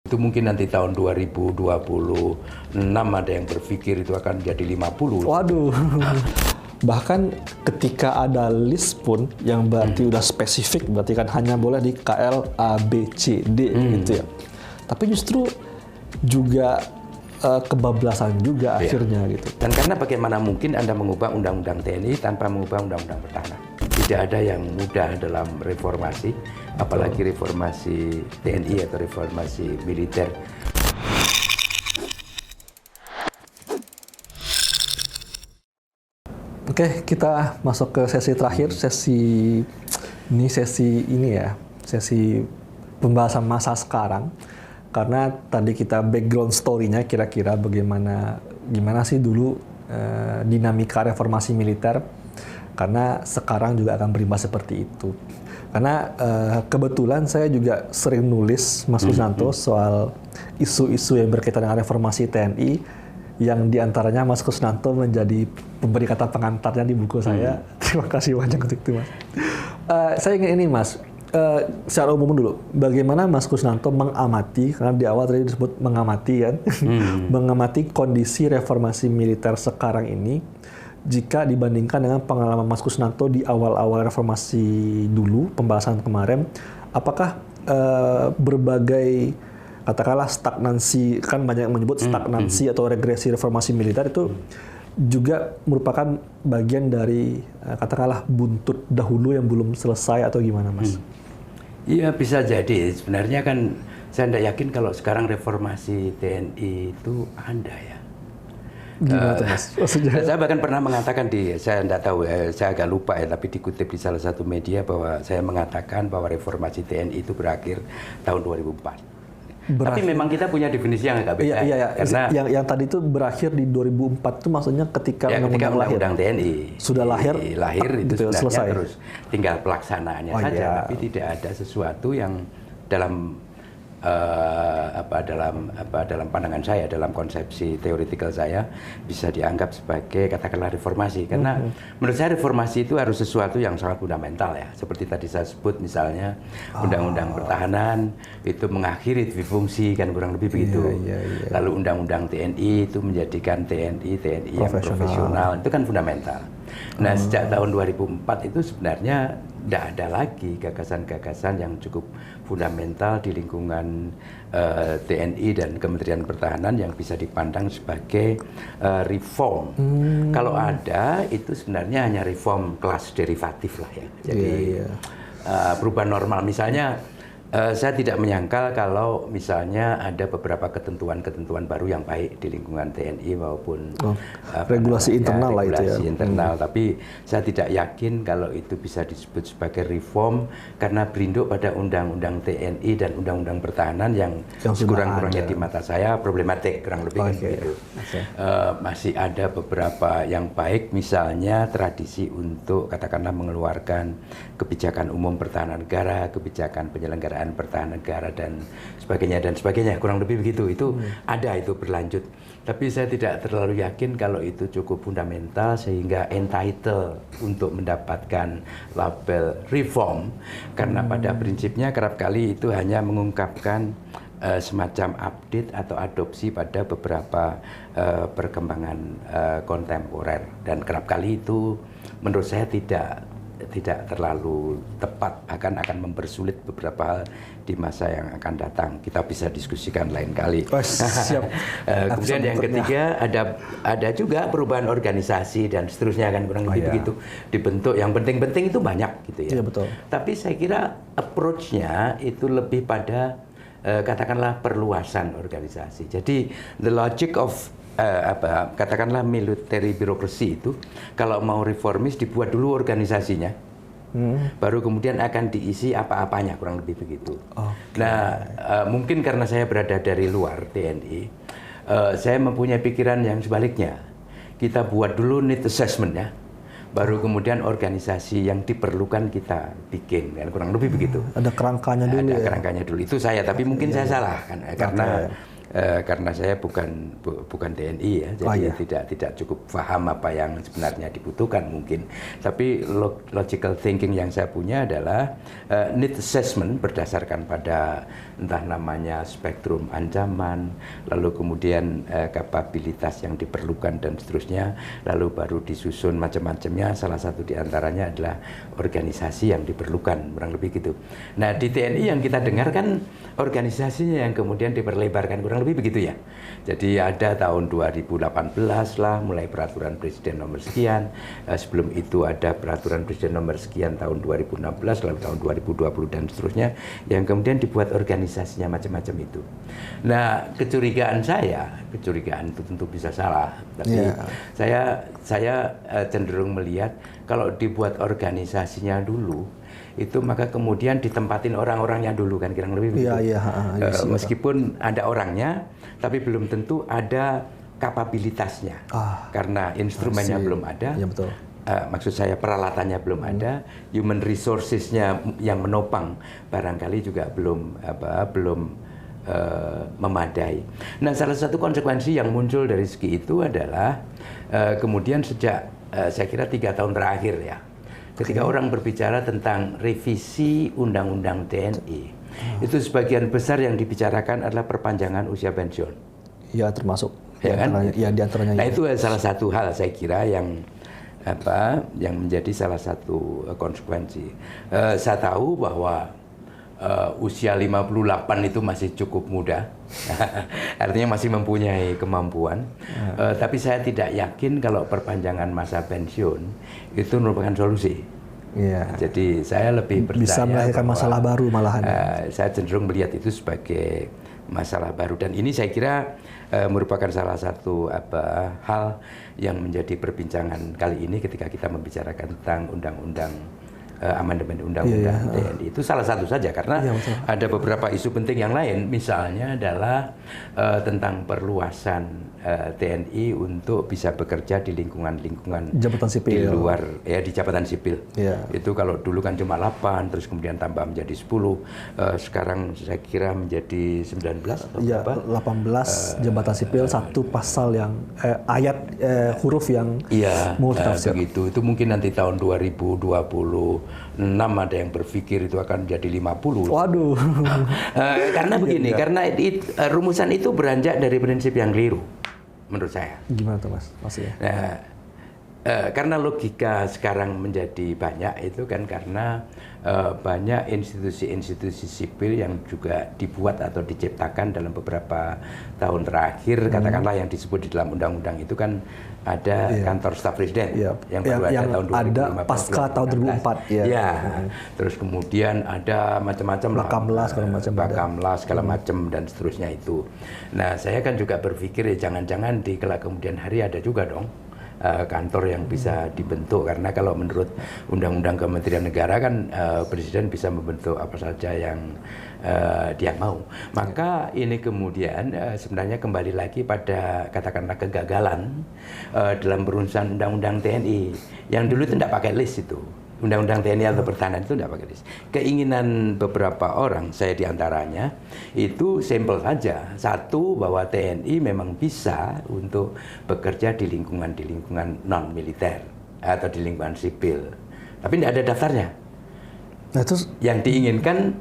Itu mungkin nanti tahun 2026 ada yang berpikir itu akan jadi 50. Waduh. Bahkan ketika ada list pun yang berarti udah spesifik, berarti kan hanya boleh di KL A, B, C, D gitu ya. Tapi justru juga kebablasan juga akhirnya gitu. Dan karena bagaimana mungkin Anda mengubah undang-undang TNI tanpa mengubah undang-undang pertahanan. Tidak ada yang mudah dalam reformasi, apalagi reformasi TNI atau reformasi militer. Oke, kita masuk ke sesi terakhir, sesi pembahasan masa sekarang. Karena tadi kita background story-nya kira-kira gimana sih dulu dinamika reformasi militer, karena sekarang juga akan berimbas seperti itu. Karena kebetulan saya juga sering nulis, Mas Kusnanto, soal isu-isu yang berkaitan dengan reformasi TNI, yang diantaranya Mas Kusnanto menjadi pemberi kata pengantarnya di buku saya. Terima kasih banyak untuk itu, Mas. Saya ingin ini, Mas, secara umum dulu, bagaimana Mas Kusnanto mengamati, karena di awal tadi disebut mengamati kan, mengamati kondisi reformasi militer sekarang ini, jika dibandingkan dengan pengalaman Mas Kusnanto di awal-awal reformasi dulu, pembahasan kemarin, apakah berbagai katakanlah stagnansi, kan banyak yang menyebut stagnansi atau regresi reformasi militer itu juga merupakan bagian dari katakanlah buntut dahulu yang belum selesai atau gimana, Mas? Iya, bisa jadi. Sebenarnya kan saya tidak yakin kalau sekarang reformasi TNI itu ada ya. Gimana tuh, Mas? Saya bahkan pernah mengatakan saya tidak tahu, saya agak lupa ya, tapi dikutip di salah satu media bahwa saya mengatakan bahwa reformasi TNI itu berakhir tahun 2004. Tapi memang kita punya definisi yang agak beda. Iya. Karena yang tadi itu berakhir di 2004 itu maksudnya ketika undang-undang TNI sudah lahir itu gitu, sebenarnya selesai. Terus tinggal pelaksanaannya saja, tapi tidak ada sesuatu yang dalam dalam pandangan saya, dalam konsepsi teoretikal saya bisa dianggap sebagai katakanlah reformasi, karena menurut saya reformasi itu harus sesuatu yang sangat fundamental ya, seperti tadi saya sebut misalnya undang-undang pertahanan itu mengakhiri fungsi kan kurang lebih begitu. Lalu undang-undang TNI itu menjadikan TNI yang profesional, itu kan fundamental. Nah, sejak tahun 2004 itu sebenarnya tidak ada lagi gagasan-gagasan yang cukup fundamental di lingkungan TNI dan Kementerian Pertahanan yang bisa dipandang sebagai reform. Kalau ada, itu sebenarnya hanya reform kelas derivatif lah ya. Jadi perubahan normal, misalnya saya tidak menyangkal kalau misalnya ada beberapa ketentuan-ketentuan baru yang baik di lingkungan TNI maupun regulasi internal lah itu ya. Regulasi internal, tapi saya tidak yakin kalau itu bisa disebut sebagai reform karena berinduk pada undang-undang TNI dan undang-undang pertahanan yang sekurang-kurangnya di mata saya problematik, kurang lebih begitu. Masih ada beberapa yang baik, misalnya tradisi untuk katakanlah mengeluarkan kebijakan umum pertahanan negara, kebijakan penyelenggaraan pertahanan negara dan sebagainya, kurang lebih begitu. Itu ada, itu berlanjut, tapi saya tidak terlalu yakin kalau itu cukup fundamental sehingga entitled untuk mendapatkan label reform, karena pada prinsipnya kerap kali itu hanya mengungkapkan semacam update atau adopsi pada beberapa perkembangan kontemporer, dan kerap kali itu menurut saya tidak terlalu tepat, bahkan akan mempersulit beberapa hal di masa yang akan datang. Kita bisa diskusikan lain kali. Siap. Kemudian yang ketiga ada juga perubahan organisasi dan seterusnya, kan kurang lebih begitu dibentuk. Yang penting-penting itu banyak gitu ya. Iya, betul. Tapi saya kira approach-nya itu lebih pada katakanlah perluasan organisasi. Jadi the logic of katakanlah military birokrasi itu, kalau mau reformis dibuat dulu organisasinya, baru kemudian akan diisi apa-apanya, kurang lebih begitu. Nah, mungkin karena saya berada dari luar TNI, saya mempunyai pikiran yang sebaliknya. Kita buat dulu need assessment ya, baru kemudian organisasi yang diperlukan kita bikin, kan kurang lebih begitu. Ada kerangkanya dulu. Ada kerangkanya dulu. Itu saya, tapi mungkin saya salah kan, karena karena saya bukan TNI ya, jadi tidak cukup paham apa yang sebenarnya dibutuhkan mungkin. Tapi logical thinking yang saya punya adalah need assessment berdasarkan pada entah namanya spektrum ancaman, lalu kemudian kapabilitas yang diperlukan dan seterusnya, lalu baru disusun macam-macamnya. Salah satu diantaranya adalah organisasi yang diperlukan, kurang lebih gitu. Nah di TNI yang kita dengar kan organisasinya yang kemudian diperlebarkan, kurang lebih begitu ya. Jadi ada tahun 2018 lah mulai peraturan presiden nomor sekian, sebelum itu ada peraturan presiden nomor sekian tahun 2016, lalu tahun 2020 dan seterusnya, yang kemudian dibuat organisasinya macam-macam itu. Nah kecurigaan itu tentu bisa salah, tapi saya cenderung melihat kalau dibuat organisasinya dulu itu maka kemudian ditempatin orang-orangnya dulu kan, kira-kira lebih begitu. Meskipun ada orangnya, tapi belum tentu ada kapabilitasnya, karena instrumennya belum ada. Ya, betul. Maksud saya peralatannya belum ada, human resources-nya yang menopang barangkali juga belum memadai. Nah, salah satu konsekuensi yang muncul dari segi itu adalah kemudian sejak saya kira 3 tahun terakhir ya, ketika orang berbicara tentang revisi Undang-Undang TNI, itu sebagian besar yang dibicarakan adalah perpanjangan usia pensiun. Ya, termasuk. Ya kan? Ya, diantaranya. Nah, itu salah satu hal saya kira yang menjadi salah satu konsekuensi. Saya tahu bahwa usia 58 itu masih cukup muda, artinya masih mempunyai kemampuan. Tapi saya tidak yakin kalau perpanjangan masa pensiun itu merupakan solusi. Jadi saya lebih percaya bisa melahirkan masalah baru malahan. Saya cenderung melihat itu sebagai masalah baru, dan ini saya kira merupakan salah satu hal yang menjadi perbincangan kali ini ketika kita membicarakan tentang undang-undang amandemen undang-undang TNI. Itu salah satu saja, karena ada beberapa isu penting yang lain, misalnya adalah tentang perluasan TNI untuk bisa bekerja di lingkungan jabatan sipil, di luar ya, di jabatan sipil. Itu kalau dulu kan cuma 8, terus kemudian tambah menjadi 10, sekarang saya kira menjadi 19 atau berapa? 18 jabatan sipil, satu pasal yang ayat huruf yang multitafsir. Begitu. Itu mungkin nanti tahun 2026 ada yang berpikir itu akan jadi 50. Waduh. Karena begini, karena rumusan itu beranjak dari prinsip yang keliru menurut saya. Gimana tuh Mas? Maksudnya? Nah, karena logika sekarang menjadi banyak itu kan karena banyak institusi-institusi sipil yang juga dibuat atau diciptakan dalam beberapa tahun terakhir, katakanlah yang disebut di dalam undang-undang itu kan ada kantor staf presiden yang baru ada tahun 2015. Ada pasca tahun 2004. Terus kemudian ada macam-macam Bakamla segala macam dan seterusnya itu. Nah, saya kan juga berpikir jangan-jangan di kelak kemudian hari ada juga dong kantor yang bisa dibentuk, karena kalau menurut Undang-Undang Kementerian Negara kan presiden bisa membentuk apa saja yang dia mau. Maka ini kemudian sebenarnya kembali lagi pada katakanlah kegagalan dalam perusahaan Undang-Undang TNI yang dulu itu tidak pakai list itu. Undang-Undang TNI atau pertahanan itu tidak pakai list. Keinginan beberapa orang, saya diantaranya, itu simpel saja. Satu, bahwa TNI memang bisa untuk bekerja di lingkungan non-militer atau di lingkungan sipil. Tapi tidak ada daftarnya. Nah, terus yang diinginkan,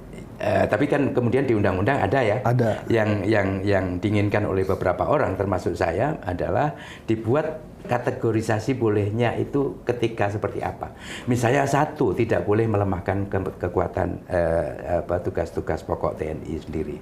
tapi kan kemudian di undang-undang ada ya. Ada. Yang diinginkan oleh beberapa orang, termasuk saya, adalah dibuat kategorisasi bolehnya itu ketika seperti apa. Misalnya satu, tidak boleh melemahkan kekuatan tugas-tugas pokok TNI sendiri.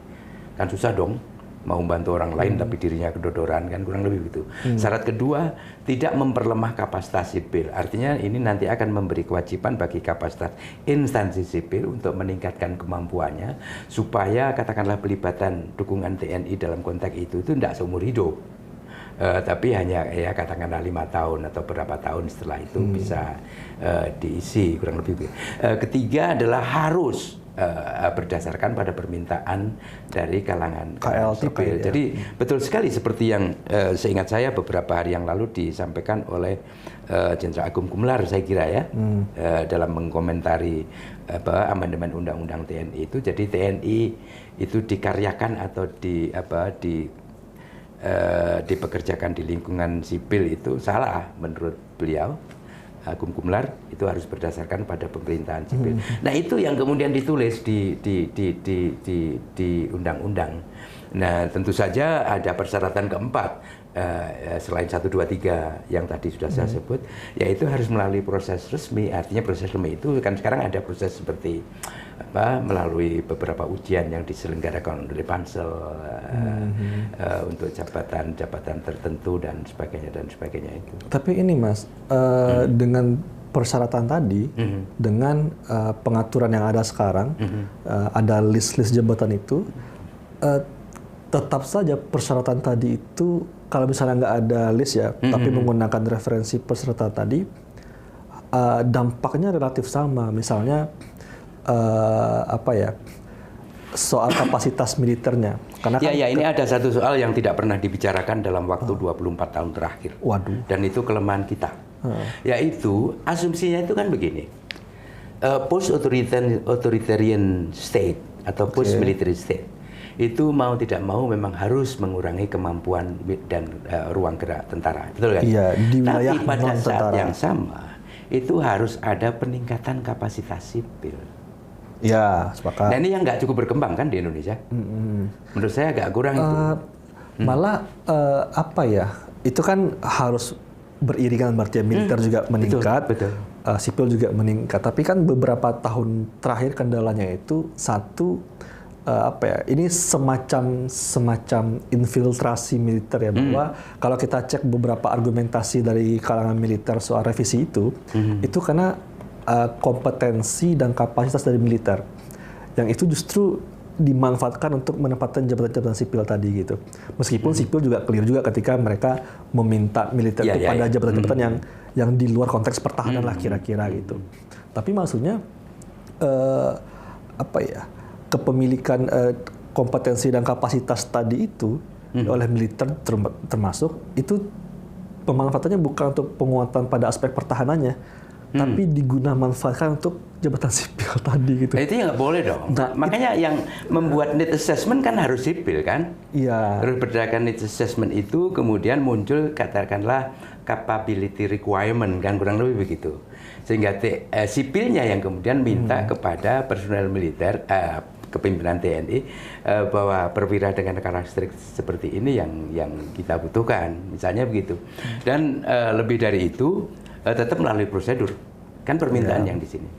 Kan susah dong mau membantu orang lain tapi dirinya kedodoran, kan kurang lebih begitu. Syarat kedua, tidak memperlemah kapasitas sipil. Artinya ini nanti akan memberi kewajiban bagi kapasitas instansi sipil untuk meningkatkan kemampuannya supaya katakanlah pelibatan dukungan TNI dalam konteks itu tidak seumur hidup. Tapi hanya ya katakanlah 5 tahun atau berapa tahun setelah itu bisa diisi, kurang lebih. Ketiga adalah harus berdasarkan pada permintaan dari kalangan KL sipil. terkait, ya. Jadi betul sekali seperti yang seingat saya beberapa hari yang lalu disampaikan oleh Jenderal Agung Gumelar, saya kira ya, dalam mengkomentari amandemen Undang-Undang TNI itu. Jadi TNI itu dikaryakan atau dipekerjakan di lingkungan sipil itu salah menurut beliau. Agung Gumelar, itu harus berdasarkan pada pemerintahan sipil. Nah, itu yang kemudian ditulis di undang-undang. Nah, tentu saja ada persyaratan keempat selain 1, 2, 3 yang tadi sudah saya sebut, yaitu harus melalui proses resmi. Artinya proses resmi itu kan sekarang ada proses seperti melalui beberapa ujian yang diselenggarakan oleh Pansel untuk jabatan tertentu dan sebagainya itu. Tapi ini Mas, dengan persyaratan tadi, dengan pengaturan yang ada sekarang, ada list-list jabatan itu, tetap saja persyaratan tadi itu kalau misalnya nggak ada list ya, tapi menggunakan referensi persyaratan tadi, dampaknya relatif sama. Misalnya soal kapasitas militernya. Karena kan ini ada satu soal yang tidak pernah dibicarakan dalam waktu 24 tahun terakhir. Waduh. Dan itu kelemahan kita. Yaitu asumsinya itu kan begini. Post authoritarian state atau post military state itu mau tidak mau memang harus mengurangi kemampuan dan ruang gerak tentara. Betul kan? Iya, di wilayah tapi pada saat non-tentara yang sama itu harus ada peningkatan kapasitas sipil. Ya, sepakat. Nah, ini yang nggak cukup berkembang kan di Indonesia. Menurut saya agak kurang itu. Malah itu kan harus beriringan, berarti militer juga meningkat, betul. Sipil juga meningkat. Tapi kan beberapa tahun terakhir kendalanya itu satu, ini semacam infiltrasi militer ya, bahwa kalau kita cek beberapa argumentasi dari kalangan militer soal revisi itu karena kompetensi dan kapasitas dari militer yang itu justru dimanfaatkan untuk menempatkan jabatan-jabatan sipil tadi gitu. Meskipun sipil juga clear juga ketika mereka meminta militer itu pada jabatan-jabatan yang di luar konteks pertahanan lah kira-kira gitu. Tapi maksudnya kepemilikan kompetensi dan kapasitas tadi itu oleh militer termasuk itu pemanfaatannya bukan untuk penguatan pada aspek pertahanannya, tapi manfaatkan untuk jabatan sipil tadi gitu. Nah, itu ya nggak boleh dong. Nah, makanya yang membuat need assessment kan harus sipil kan? Iya. Terus berdasarkan need assessment itu kemudian muncul katakanlah capability requirement kan, kurang lebih begitu. Sehingga sipilnya yang kemudian minta kepada personel militer, kepimpinan TNI bahwa perwira dengan karakteristik seperti ini yang kita butuhkan, misalnya begitu. Dan lebih dari itu tetap melalui prosedur, kan permintaan yang di sini.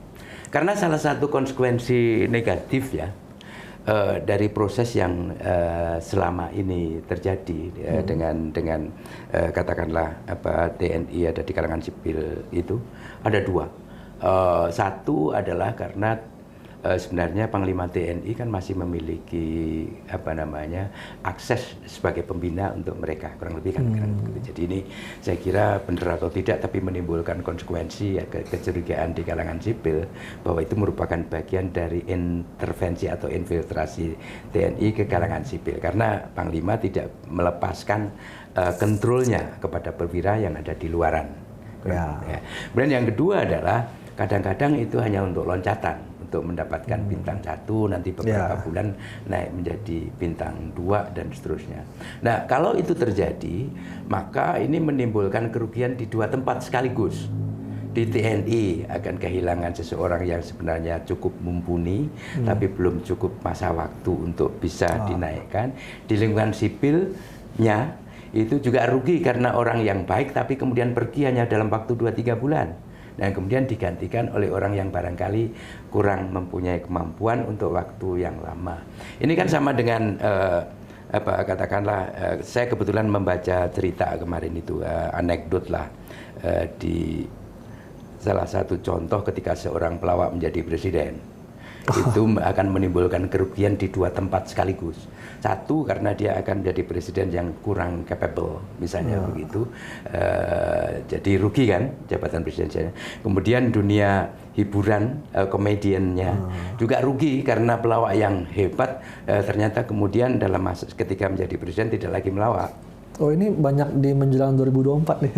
Karena salah satu konsekuensi negatif ya dari proses yang selama ini terjadi dengan katakanlah TNI ada di kalangan sipil itu ada dua. Satu adalah karena sebenarnya Panglima TNI kan masih memiliki akses sebagai pembina untuk mereka, kurang lebih kan. Jadi ini saya kira benar atau tidak tapi menimbulkan konsekuensi kecurigaan di kalangan sipil bahwa itu merupakan bagian dari intervensi atau infiltrasi TNI ke kalangan sipil karena Panglima tidak melepaskan kontrolnya kepada perwira yang ada di luaran. Ya. Kemudian yang kedua adalah kadang-kadang itu hanya untuk loncatan, untuk mendapatkan bintang 1, nanti beberapa bulan naik menjadi bintang 2 dan seterusnya. Nah, kalau itu terjadi, maka ini menimbulkan kerugian di dua tempat sekaligus. Di TNI akan kehilangan seseorang yang sebenarnya cukup mumpuni, tapi belum cukup masa waktu untuk bisa dinaikkan. Di lingkungan sipilnya itu juga rugi karena orang yang baik, tapi kemudian pergi hanya dalam waktu 2-3 bulan. Dan kemudian digantikan oleh orang yang barangkali kurang mempunyai kemampuan untuk waktu yang lama. Ini kan sama dengan saya kebetulan membaca cerita kemarin itu, anekdot lah di salah satu contoh ketika seorang pelawak menjadi presiden. itu akan menimbulkan kerugian di 2 tempat sekaligus. Satu, karena dia akan jadi presiden yang kurang capable, misalnya begitu. Jadi rugi kan jabatan presidennya. Kemudian dunia hiburan, komediannya juga rugi karena pelawak yang hebat ternyata kemudian ketika menjadi presiden tidak lagi melawak. Oh, ini banyak di menjelang 2024 nih.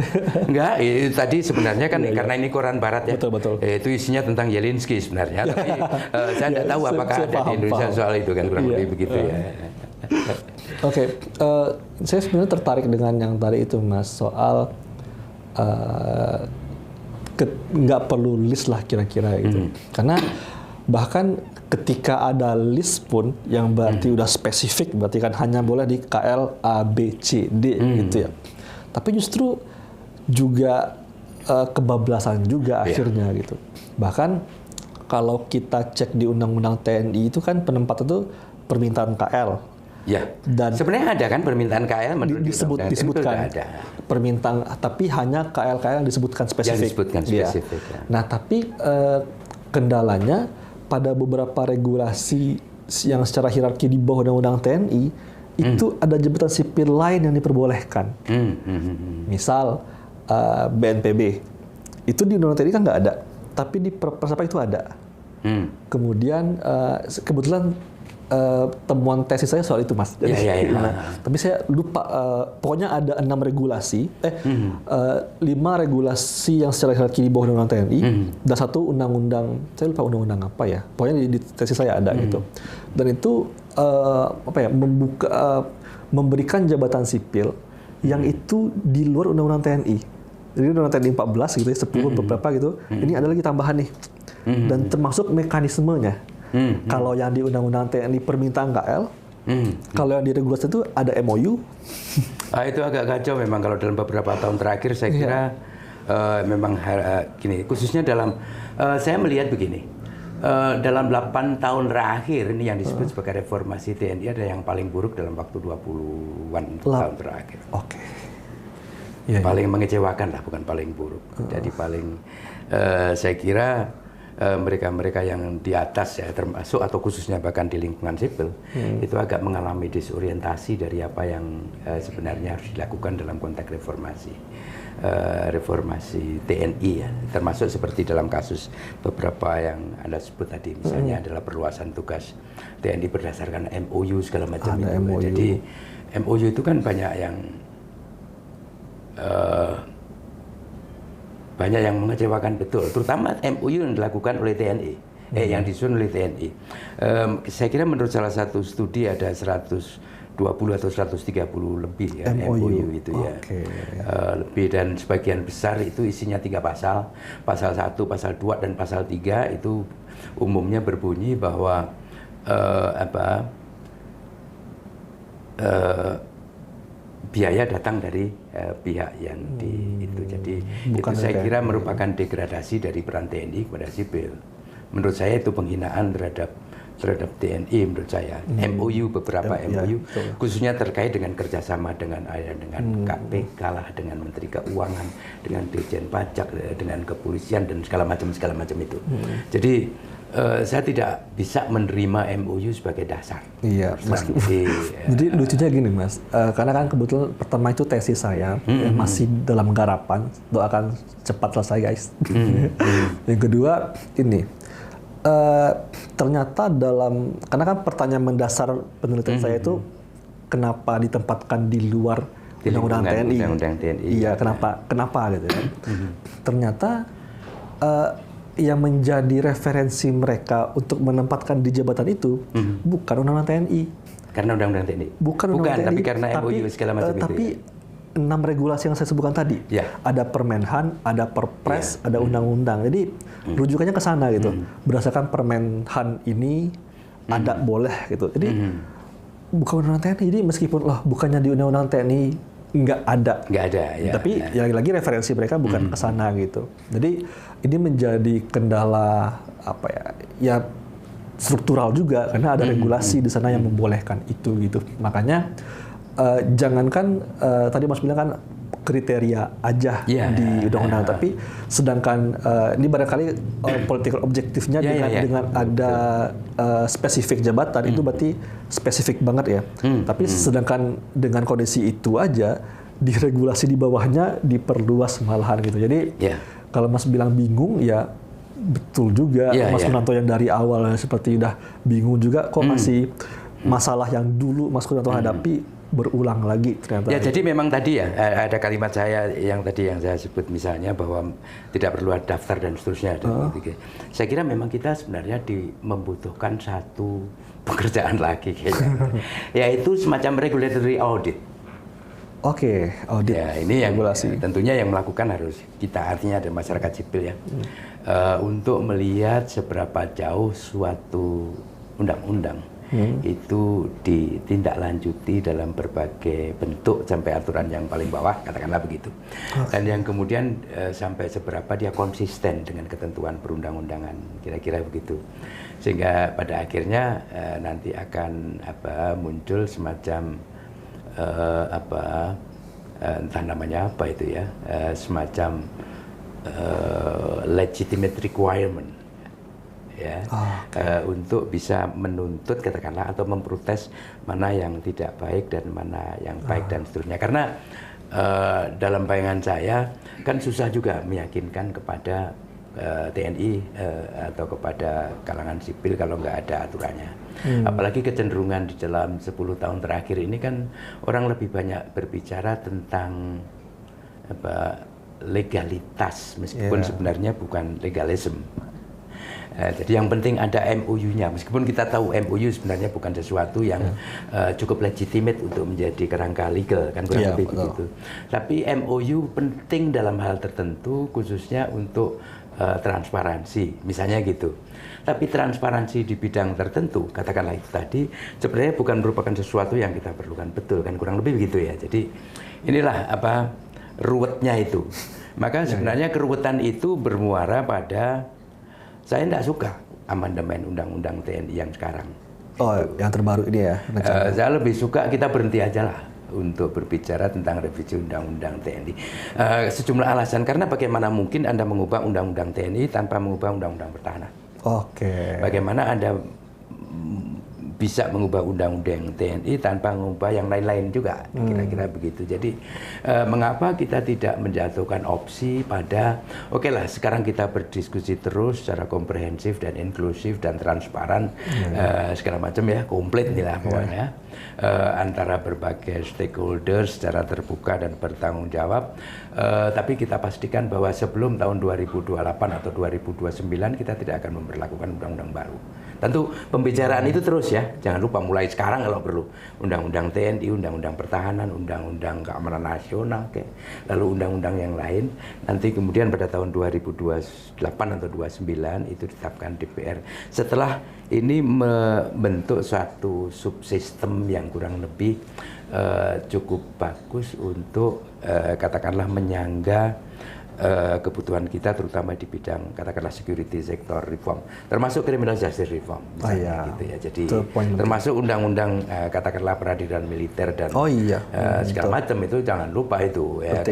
Enggak, itu tadi sebenarnya kan karena ini koran barat ya. Betul. Itu isinya tentang Zelensky sebenarnya. Tapi saya tidak tahu apakah ada di Indonesia soal itu kan, kurang lebih begitu ya. Oke, saya sebenarnya tertarik dengan yang tadi itu Mas, soal nggak perlu list lah kira-kira gitu. Karena bahkan ketika ada list pun yang berarti udah spesifik, berarti kan hanya boleh di KL A, B, C, D gitu ya. Tapi justru juga kebablasan juga akhirnya gitu. Bahkan kalau kita cek di Undang-Undang TNI itu kan penempatan itu permintaan KL. Ya. Dan sebenarnya ada kan permintaan KL disebutkan ada. Permintaan, tapi hanya KL yang disebutkan spesifik. Yang disebutkan spesifik. Ya. Nah, tapi kendalanya pada beberapa regulasi yang secara hierarki di bawah Undang-Undang TNI itu ada jabatan sipil lain yang diperbolehkan. Misal BNPB itu di Undang-Undang TNI kan nggak ada, tapi di Perpres itu ada. Kemudian kebetulan temuan tesis saya soal itu, Mas. Jadi, tapi saya lupa. Pokoknya ada 6 regulasi, 5 regulasi yang secara hierarki di bawah Undang-Undang TNI, dan 1 undang-undang. Saya lupa undang-undang apa ya. Pokoknya di tesis saya ada gitu. Dan itu memberikan jabatan sipil yang itu di luar Undang-Undang TNI. Jadi Undang-Undang TNI 14 gitu, 10 beberapa gitu. Ini ada lagi tambahan nih. Dan termasuk mekanismenya. Kalau yang di Undang-Undang TNI permintaan KL, kalau yang di regulasi itu ada MOU. Itu agak kacau memang kalau dalam beberapa tahun terakhir saya kira memang gini, khususnya dalam saya melihat begini, dalam 8 tahun terakhir ini yang disebut sebagai reformasi TNI ada yang paling buruk dalam waktu 20-an tahun terakhir. Oke. Paling mengecewakan lah, bukan paling buruk. Jadi paling saya kira mereka-mereka yang di atas ya termasuk atau khususnya bahkan di lingkungan sipil itu agak mengalami disorientasi dari apa yang sebenarnya harus dilakukan dalam konteks reformasi TNI ya, termasuk seperti dalam kasus beberapa yang Anda sebut tadi misalnya adalah perluasan tugas TNI berdasarkan MOU segala macam itu. MOU. Jadi MOU itu kan banyak yang mengecewakan betul, terutama MOU yang dilakukan oleh TNI, yang disusun oleh TNI. Saya kira menurut salah satu studi ada 120 atau 130 lebih ya MOU itu ya, lebih, dan sebagian besar itu isinya 3 pasal, pasal 1, pasal 2 dan pasal 3 itu umumnya berbunyi bahwa biaya datang dari pihak yang itu. Jadi itu saya kira merupakan degradasi dari peran TNI kepada sipil. Menurut saya itu penghinaan terhadap TNI menurut saya. MOU, beberapa MOU, khususnya terkait dengan kerjasama dengan KPK lah, dengan Menteri Keuangan, dengan Dirjen Pajak, dengan kepolisian dan segala macam itu. Jadi saya tidak bisa menerima MOU sebagai dasar. Iya. Jadi lucunya gini, Mas, karena kan kebetulan pertama itu tesis saya masih dalam garapan, doakan cepat selesai guys. Yang kedua ini ternyata karena kan pertanyaan mendasar penelitian saya itu kenapa ditempatkan di luar Undang-Undang TNI? Iya, kenapa gitu kan? Ternyata yang menjadi referensi mereka untuk menempatkan di jabatan itu bukan Undang-Undang TNI. Karena Undang-Undang TNI? Bukan TNI, tapi karena MOU segala macam itu. Tapi 6 regulasi yang saya sebutkan tadi. Ada Permenhan, ada Perpres, ada Undang-Undang. Jadi rujukannya ke sana gitu. Berdasarkan Permenhan ini ada boleh gitu. Jadi bukan Undang-Undang TNI. Jadi meskipun bukannya di Undang-Undang TNI nggak ada ya. Tapi lagi-lagi referensi mereka bukan ke sana gitu. Jadi ini menjadi kendala ya struktural juga karena ada regulasi di sana yang membolehkan itu gitu. Makanya jangankan tadi Mas bilang kan kriteria aja di undang-undang, tapi sedangkan ini barangkali political objektifnya dengan ada spesifik jabatan itu berarti spesifik banget ya. Tapi sedangkan dengan kondisi itu aja di regulasi di bawahnya diperluas malahan gitu. Jadi kalau Mas bilang bingung ya betul juga. Mas Kunanto yang dari awal seperti udah bingung juga kok masih masalah yang dulu Mas Kunanto hadapi berulang lagi ternyata. Ya, jadi memang tadi ya ada kalimat saya yang tadi yang saya sebut misalnya bahwa tidak perlu ada daftar dan seterusnya. Saya kira memang kita sebenarnya membutuhkan satu pekerjaan lagi kayaknya, yaitu semacam regulatory audit. Oke, audit. Ya, ini yang tentunya yang melakukan harus kita, artinya ada masyarakat sipil ya, untuk melihat seberapa jauh suatu undang-undang itu ditindaklanjuti dalam berbagai bentuk sampai aturan yang paling bawah, katakanlah begitu. Dan yang kemudian sampai seberapa dia konsisten dengan ketentuan perundang-undangan, kira-kira begitu. Sehingga pada akhirnya nanti akan muncul semacam entah namanya apa itu ya, semacam legitimate requirement ya, untuk bisa menuntut katakanlah atau memprotes mana yang tidak baik dan mana yang baik dan seterusnya. Karena dalam bayangan saya kan susah juga meyakinkan kepada TNI atau kepada kalangan sipil kalau nggak ada aturannya. Apalagi kecenderungan di dalam 10 tahun terakhir ini kan orang lebih banyak berbicara tentang legalitas meskipun sebenarnya bukan legalisme. Jadi yang penting ada MOU-nya, meskipun kita tahu MOU sebenarnya bukan sesuatu yang cukup legitimate untuk menjadi kerangka legal, kan kurang lebih begitu. Tapi MOU penting dalam hal tertentu, khususnya untuk transparansi, misalnya gitu. Tapi transparansi di bidang tertentu, katakanlah itu tadi, sebenarnya bukan merupakan sesuatu yang kita perlukan, betul kan, kurang lebih begitu ya. Jadi inilah ruwetnya itu. Maka sebenarnya keruwetan itu bermuara pada saya tidak suka amandemen Undang-Undang TNI yang sekarang. Oh, yang terbaru ini ya? Saya lebih suka kita berhenti aja lah untuk berbicara tentang revisi Undang-Undang TNI. Sejumlah alasan, karena bagaimana mungkin Anda mengubah Undang-Undang TNI tanpa mengubah Undang-Undang Pertahanan? Oke. Bagaimana Anda bisa mengubah Undang-Undang TNI tanpa mengubah yang lain-lain juga, kira-kira begitu. Jadi mengapa kita tidak menjatuhkan opsi pada oke lah sekarang kita berdiskusi terus secara komprehensif dan inklusif dan transparan, segala macam ya, komplit nih lah pokoknya, antara berbagai stakeholders secara terbuka dan bertanggung jawab. Tapi kita pastikan bahwa sebelum tahun 2028 atau 2029 kita tidak akan memberlakukan undang-undang baru. Tentu pembicaraan itu terus ya, jangan lupa mulai sekarang kalau perlu. Undang-undang TNI, Undang-Undang Pertahanan, Undang-Undang Keamanan Nasional, lalu undang-undang yang lain. Nanti kemudian pada tahun 2028 atau 2029 itu ditetapkan DPR. Setelah ini membentuk suatu subsistem yang kurang lebih cukup bagus untuk katakanlah menyangga kebutuhan kita, terutama di bidang katakanlah security sector reform, termasuk criminal justice reform, misalnya gitu ya. Jadi termasuk undang-undang katakanlah peradilan militer dan segala macam itu jangan lupa itu ya,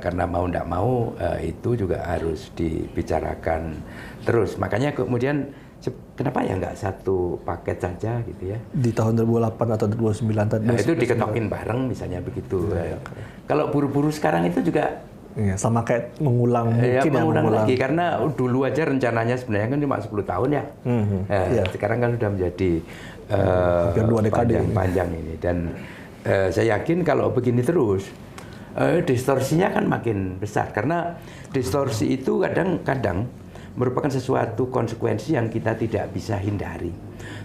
karena mau tidak mau itu juga harus dibicarakan terus. Makanya kemudian kenapa ya nggak satu paket saja gitu ya? Di tahun 2008 atau 2009 tadi. Itu diketokin bareng misalnya begitu. Kalau buru-buru sekarang itu juga sama kayak mengulang mungkin mengulang lagi, karena dulu aja rencananya sebenarnya kan cuma 10 tahun ya. Sekarang kan sudah menjadi panjang ini, dan saya yakin kalau begini terus distorsinya kan makin besar, karena distorsi itu kadang-kadang merupakan sesuatu konsekuensi yang kita tidak bisa hindari.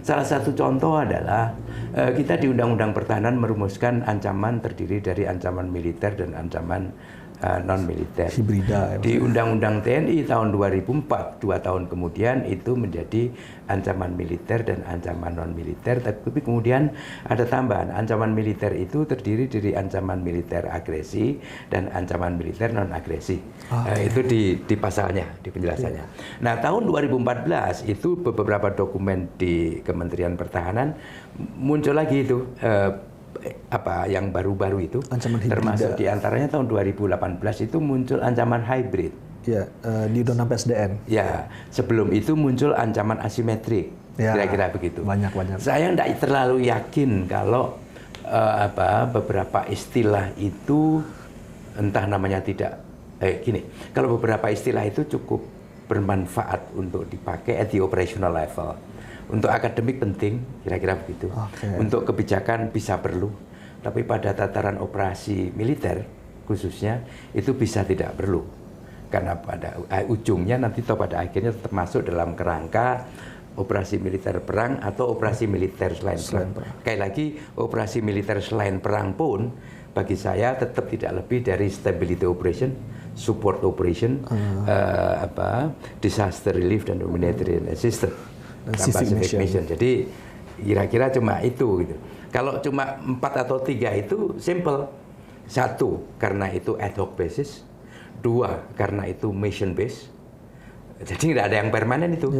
Salah satu contoh adalah kita di Undang-Undang Pertahanan merumuskan ancaman terdiri dari ancaman militer dan ancaman non-militer. Hibrida. Di Undang-Undang TNI tahun 2004, 2 tahun kemudian itu menjadi ancaman militer dan ancaman non-militer. Tapi kemudian ada tambahan, ancaman militer itu terdiri dari ancaman militer agresi dan ancaman militer non-agresi. Itu di pasalnya, di penjelasannya. Nah, tahun 2014 itu beberapa dokumen di Kementerian Pertahanan muncul lagi itu yang baru-baru itu, ancaman termasuk diantaranya tahun 2018 itu muncul ancaman hybrid. Ya, di Undang-Undang PSDN. Ya, sebelum itu muncul ancaman asimetrik, kira-kira begitu. Banyak. Saya tidak terlalu yakin kalau beberapa istilah itu entah namanya tidak. Gini, kalau beberapa istilah itu cukup bermanfaat untuk dipakai at the operational level. Untuk akademik penting, kira-kira begitu. Untuk kebijakan bisa perlu, tapi pada tataran operasi militer khususnya itu bisa tidak perlu. Karena pada ujungnya nanti atau pada akhirnya tetap masuk dalam kerangka operasi militer perang atau operasi militer selain perang. Sekali lagi, operasi militer selain perang pun bagi saya tetap tidak lebih dari stability operation, support operation, disaster relief dan humanitarian assistance, Pacific mission. Jadi kira-kira cuma itu gitu. Kalau cuma 4 atau 3 itu simple. 1, karena itu ad hoc basis. 2, karena itu mission base. Jadi tidak ada yang permanen itu.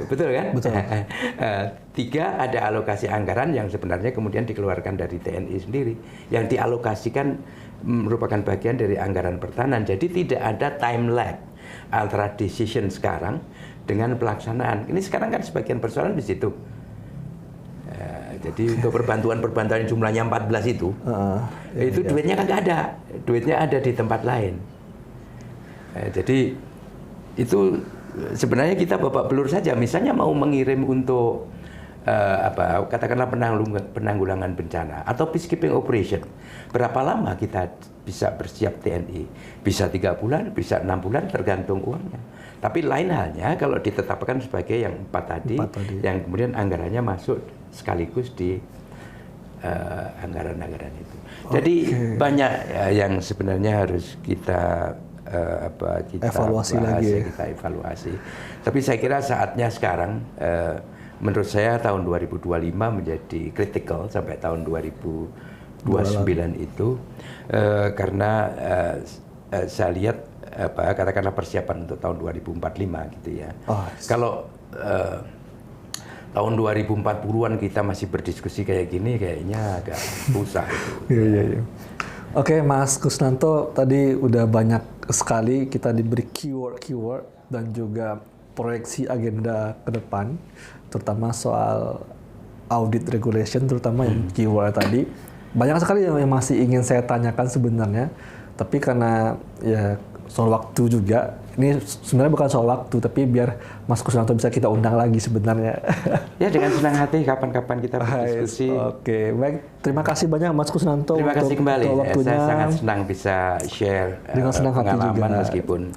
Betul kan? Betul. 3, ada alokasi anggaran yang sebenarnya kemudian dikeluarkan dari TNI sendiri. Yang dialokasikan merupakan bagian dari anggaran pertahanan. Jadi tidak ada time lag antara decision sekarang dengan pelaksanaan. Ini sekarang kan sebagian persoalan di situ. Jadi untuk perbantuan-perbantuan jumlahnya 14 itu duitnya kan nggak ada. Duitnya ada di tempat lain. Jadi itu sebenarnya kita babak belur saja. Misalnya mau mengirim untuk katakanlah penanggulangan bencana atau peacekeeping operation. Berapa lama kita bisa bersiap TNI? Bisa 3 bulan, bisa 6 bulan, tergantung uangnya. Tapi lain halnya kalau ditetapkan sebagai yang 4 tadi, yang kemudian anggarannya masuk sekaligus di anggaran-anggaran itu. Jadi banyak yang sebenarnya harus kita evaluasi lagi. Kita evaluasi. Tapi saya kira saatnya sekarang, menurut saya tahun 2025 menjadi kritikal sampai tahun 2029 itu, karena saya lihat katakanlah persiapan untuk tahun 2045 gitu ya. Kalau tahun 2040-an kita masih berdiskusi kayak gini, kayaknya agak susah itu. Iya. Oke, Mas Kusnanto, tadi udah banyak sekali kita diberi keyword dan juga proyeksi agenda ke depan, terutama soal audit regulation, terutama yang keyword tadi. Banyak sekali yang masih ingin saya tanyakan sebenarnya, tapi karena ya soal waktu juga, ini sebenarnya bukan soal waktu, tapi biar Mas Kusnanto bisa kita undang lagi sebenarnya. Ya, dengan senang hati kapan-kapan kita berdiskusi. Oke, baik. Terima kasih banyak Mas Kusnanto. Terima kasih kembali. Saya sangat senang bisa share pengalaman meskipun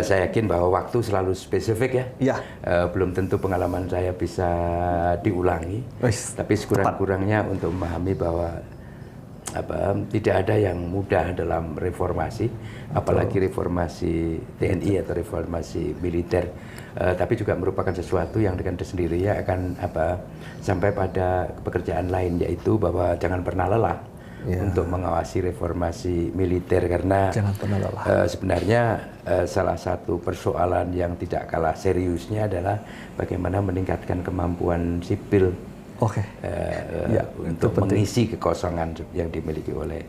saya yakin bahwa waktu selalu spesifik ya. Belum tentu pengalaman saya bisa diulangi. Tapi sekurang-kurangnya untuk memahami bahwa tidak ada yang mudah dalam reformasi, apalagi reformasi TNI atau reformasi militer, tapi juga merupakan sesuatu yang dengan sendirinya akan sampai pada pekerjaan lain, yaitu bahwa jangan pernah lelah untuk mengawasi reformasi militer, karena sebenarnya salah satu persoalan yang tidak kalah seriusnya adalah bagaimana meningkatkan kemampuan sipil untuk mengisi kekosongan yang dimiliki oleh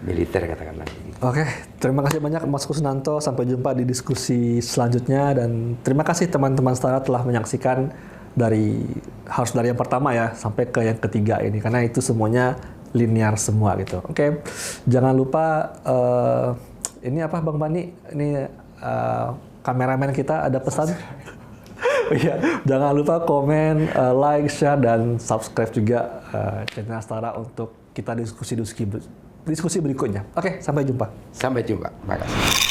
militer, katakanlah. Oke, terima kasih banyak Mas Kusnanto. Sampai jumpa di diskusi selanjutnya, dan terima kasih teman-teman Setara telah menyaksikan dari yang pertama ya sampai ke yang ketiga ini, karena itu semuanya linear semua gitu. Oke, jangan lupa ini apa Bang Bani? Ini kameramen kita ada pesan. Iya, jangan lupa komen, like, share, dan subscribe juga channel Astara untuk kita diskusi berikutnya. Oke, sampai jumpa. Sampai jumpa. Makasih.